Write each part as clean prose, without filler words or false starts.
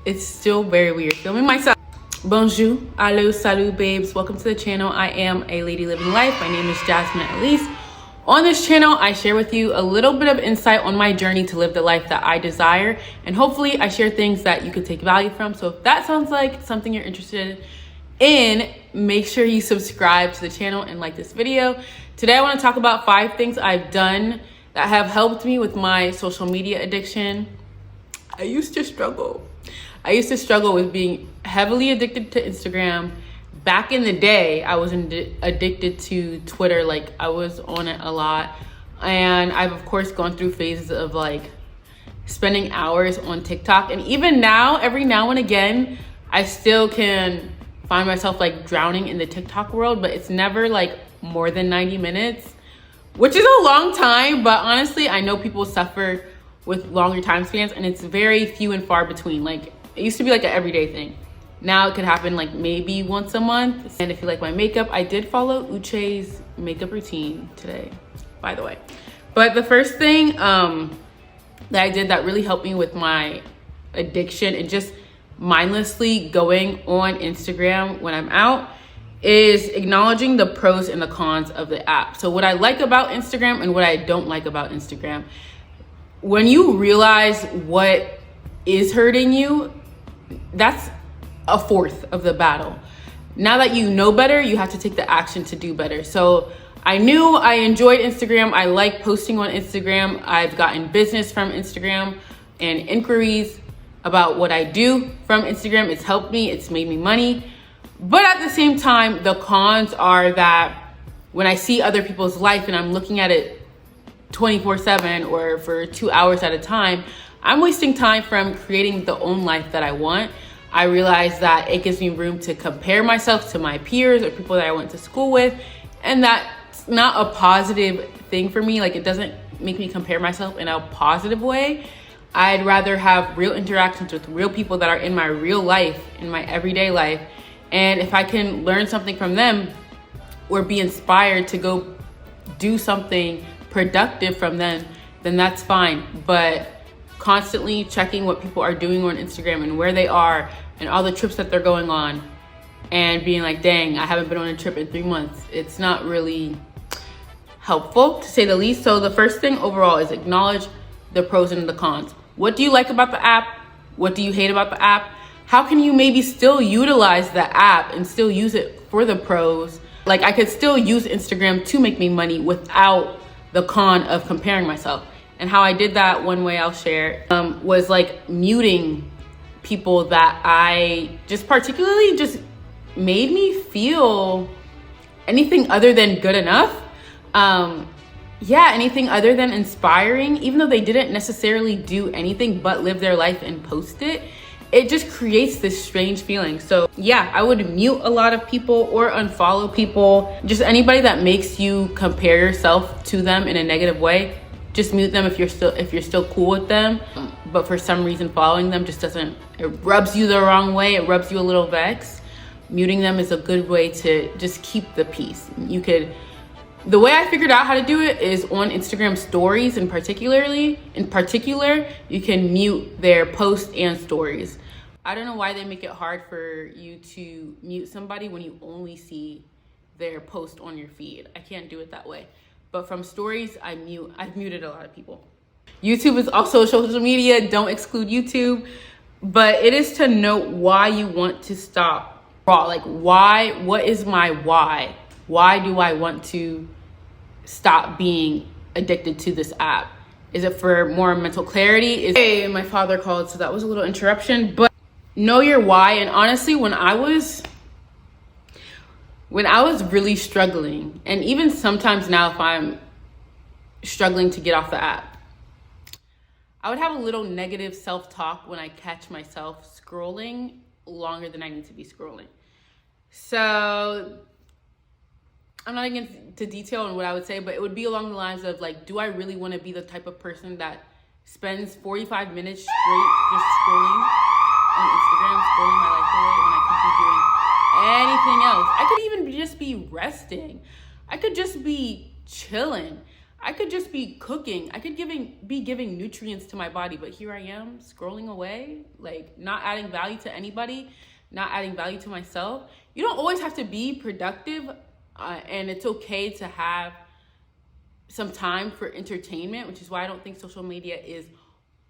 it's still very weird filming myself. Bonjour, allo, salut babes, welcome to the channel. I am a lady living life. My name is Jasmine Elise. On this channel, I share with you a little bit of insight on my journey to live the life that I desire, and hopefully I share things that you could take value from. So if that sounds like something you're interested in, make sure you subscribe to the channel and like this video. Today I want to talk about 5 things I've done that have helped me with my social media addiction. I used to struggle with being heavily addicted to Instagram. Back in the day, I was addicted to Twitter. Like, I was on it a lot. And I've, of course, gone through phases of like spending hours on TikTok. And even now, every now and again, I still can find myself like drowning in the TikTok world, but it's never like more than 90 minutes, which is a long time. But honestly, I know people suffer with longer time spans, and it's very few and far between. Like, it used to be like an everyday thing. Now it could happen like maybe once a month. And if you like my makeup, I did follow Uche's makeup routine today, by the way. But the first thing that I did that really helped me with my addiction and just mindlessly going on Instagram when I'm out is acknowledging the pros and the cons of the app. So what I like about Instagram and what I don't like about Instagram. When you realize what is hurting you, that's a fourth of the battle. Now that you know better, you have to take the action to do better. So I knew I enjoyed Instagram. I like posting on Instagram. I've gotten business from Instagram and inquiries about what I do from Instagram. It's helped me, it's made me money. But at the same time, the cons are that when I see other people's life and I'm looking at it 24/7 or for 2 hours at a time, I'm wasting time from creating the own life that I want. I realize that it gives me room to compare myself to my peers or people that I went to school with, and that's not a positive thing for me. Like, it doesn't make me compare myself in a positive way. I'd rather have real interactions with real people that are in my real life, in my everyday life, and if I can learn something from them or be inspired to go do something productive from them, then that's fine. But constantly checking what people are doing on Instagram and where they are and all the trips that they're going on and being like, dang, I haven't been on a trip in 3 months. It's not really helpful, to say the least. So the first thing overall is acknowledge the pros and the cons. What do you like about the app? What do you hate about the app? How can you maybe still utilize the app and still use it for the pros? Like, I could still use Instagram to make me money without the con of comparing myself. And how I did that, one way I'll share, was like muting people that I just particularly just made me feel anything other than good enough. Anything other than inspiring, even though they didn't necessarily do anything but live their life and post it. It just creates this strange feeling. So yeah, I would mute a lot of people or unfollow people. Just anybody that makes you compare yourself to them in a negative way. Just mute them if you're still cool with them, but for some reason following them just doesn't, it rubs you the wrong way, it rubs you a little vexed. Muting them is a good way to just keep the peace. The way I figured out how to do it is on Instagram stories, in particular, you can mute their posts and stories. I don't know why they make it hard for you to mute somebody when you only see their post on your feed. I can't do it that way. But from stories, I've muted a lot of people. YouTube is also social media. Don't exclude YouTube. But it is to note why you want to stop. Like, why? What is my why? Why do I want to stop being addicted to this app? Is it for more mental clarity? Hey, my father called, so that was a little interruption. But know your why. And honestly, when I was really struggling, and even sometimes now if I'm struggling to get off the app, I would have a little negative self-talk when I catch myself scrolling longer than I need to be scrolling. So I'm not into detail on what I would say, but it would be along the lines of like, do I really want to be the type of person that spends 45 minutes straight just scrolling on Instagram, scrolling my life away when I could be doing anything else? I could even just be resting. I could just be chilling. I could just be cooking. I could be giving nutrients to my body, but here I am scrolling away, like not adding value to anybody, not adding value to myself. You don't always have to be productive, and it's okay to have some time for entertainment, which is why I don't think social media is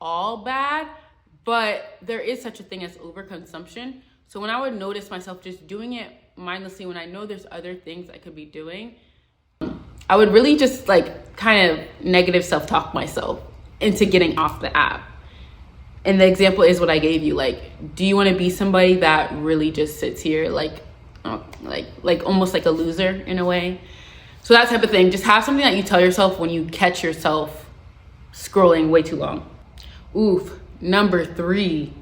all bad, but there is such a thing as overconsumption. So when I would notice myself just doing it mindlessly when I know there's other things I could be doing, I would really just like kind of negative self-talk myself into getting off the app. And the example is what I gave you. Like, do you want to be somebody that really just sits here like almost like a loser in a way? So that type of thing. Just have something that you tell yourself when you catch yourself scrolling way too long. Oof. Number 3,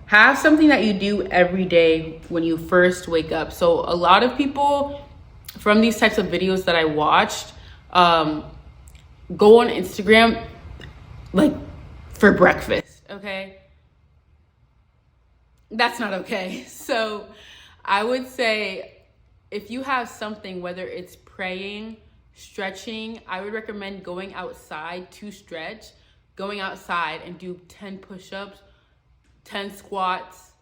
have something that you do every day when you first wake up. So a lot of people from these types of videos that I watched go on Instagram like for breakfast, okay? That's not okay. So I would say if you have something, whether it's praying, stretching, I would recommend going outside to stretch, going outside and do 10 push-ups, 10 squats,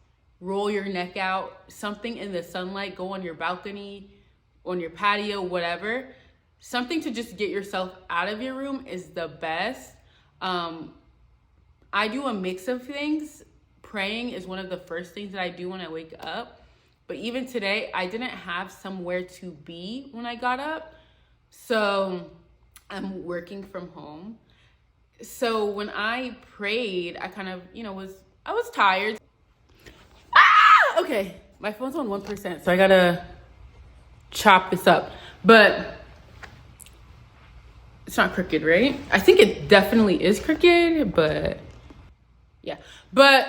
roll your neck out, something in the sunlight, go on your balcony, on your patio, whatever. Something to just get yourself out of your room is the best. I do a mix of things. Praying is one of the first things that I do when I wake up. But even today, I didn't have somewhere to be when I got up. So I'm working from home. So when I prayed, I kind of, I was tired. Okay, my phone's on 1%, so I gotta chop this up. But it's not crooked, right? I think it definitely is crooked, but yeah. But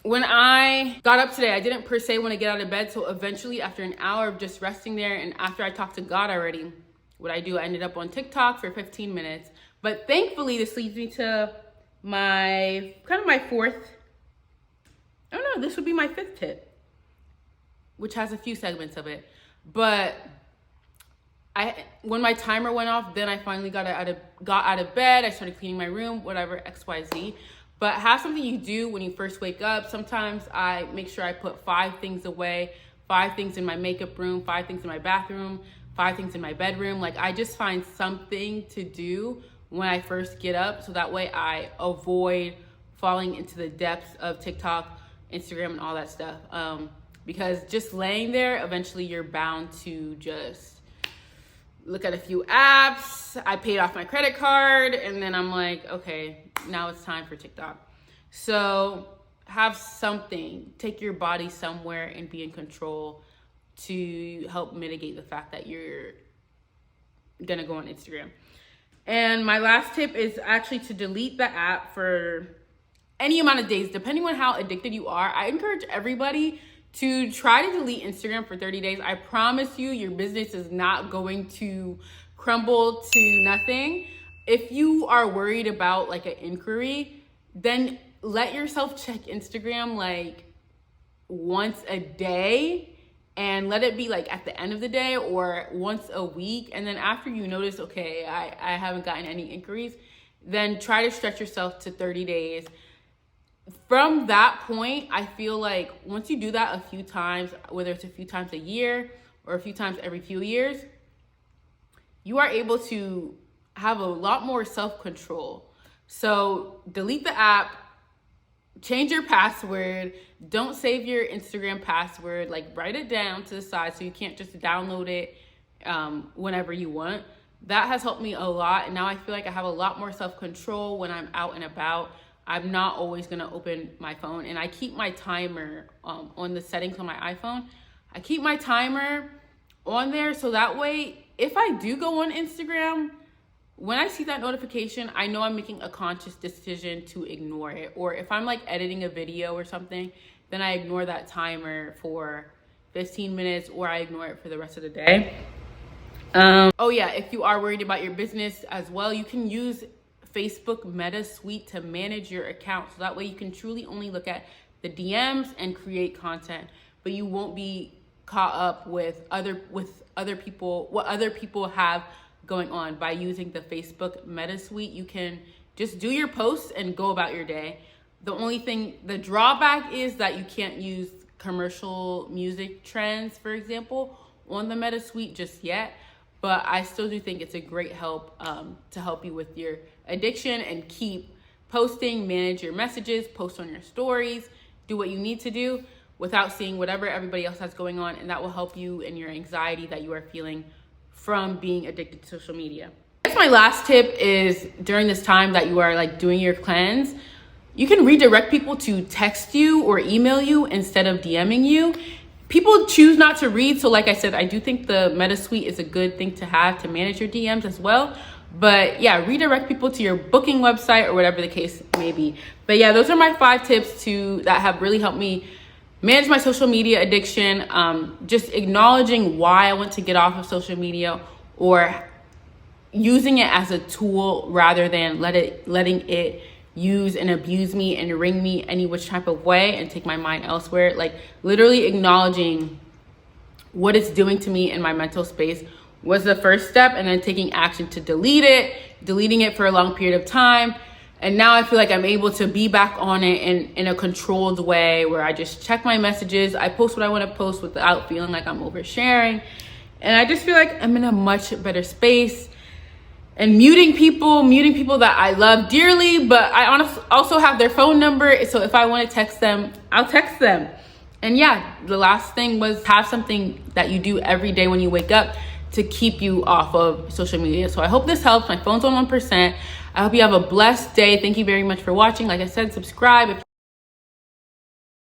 when I got up today, I didn't per se want to get out of bed. So eventually, after an hour of just resting there, and after I talked to God already, what I do, I ended up on TikTok for 15 minutes. But thankfully, this leads me to my fourth, I don't know, this would be my 5th tip, which has a few segments of it. But when my timer went off, then I finally got out of bed. I started cleaning my room, whatever, XYZ. But have something you do when you first wake up. Sometimes I make sure I put 5 things away, 5 things in my makeup room, 5 things in my bathroom, 5 things in my bedroom. Like, I just find something to do when I first get up, so that way I avoid falling into the depths of TikTok, Instagram, and all that stuff. Because just laying there, eventually you're bound to just look at a few apps. I paid off my credit card, and then I'm like, okay, now it's time for TikTok. So have something, take your body somewhere and be in control to help mitigate the fact that you're gonna go on Instagram. And my last tip is actually to delete the app for any amount of days, depending on how addicted you are. I encourage everybody to try to delete Instagram for 30 days. I promise you, your business is not going to crumble to nothing. If you are worried about like an inquiry, then let yourself check Instagram like once a day, and let it be like at the end of the day or once a week. And then after you notice, okay, I haven't gotten any inquiries, then try to stretch yourself to 30 days. From that point, I feel like once you do that a few times, whether it's a few times a year or a few times every few years, you are able to have a lot more self-control. So delete the app, change your password, don't save your Instagram password, like write it down to the side so you can't just download it whenever you want. That has helped me a lot, and now I feel like I have a lot more self-control when I'm out and about. I'm not always gonna open my phone, and I keep my timer on the settings on my iPhone. I keep my timer on there so that way if I do go on Instagram, when I see that notification, I know I'm making a conscious decision to ignore it. Or if I'm like editing a video or something, then I ignore that timer for 15 minutes or I ignore it for the rest of the day. Oh yeah, if you are worried about your business as well, you can use Facebook Meta Suite to manage your account. So that way you can truly only look at the DMs and create content, but you won't be caught up with other people, what other people have going on by using the Facebook Meta Suite. You can just do your posts and go about your day. The drawback is that you can't use commercial music trends, for example, on the Meta Suite just yet. But I still do think it's a great help to help you with your addiction and keep posting, manage your messages, post on your stories, do what you need to do without seeing whatever everybody else has going on. And that will help you in your anxiety that you are feeling from being addicted to social media. I guess my last tip is during this time that you are like doing your cleanse, you can redirect people to text you or email you instead of DMing you. People choose not to read. So like I said, I do think the Meta Suite is a good thing to have to manage your DMs as well. But yeah, redirect people to your booking website or whatever the case may be. But yeah, those are my 5 tips that have really helped me manage my social media addiction. Just acknowledging why I want to get off of social media, or using it as a tool rather than letting it use and abuse me and ring me any which type of way and take my mind elsewhere. Like literally acknowledging what it's doing to me in my mental space was the first step, and then taking action to deleting it for a long period of time. And now I feel like I'm able to be back on it in a controlled way where I just check my messages. I post what I want to post without feeling like I'm oversharing. And I just feel like I'm in a much better space. And muting people that I love dearly, but I also have their phone number. So if I want to text them, I'll text them. And yeah, the last thing was have something that you do every day when you wake up to keep you off of social media. So I hope this helps. My phone's on 1%. I hope you have a blessed day. Thank you very much for watching. Like I said, subscribe.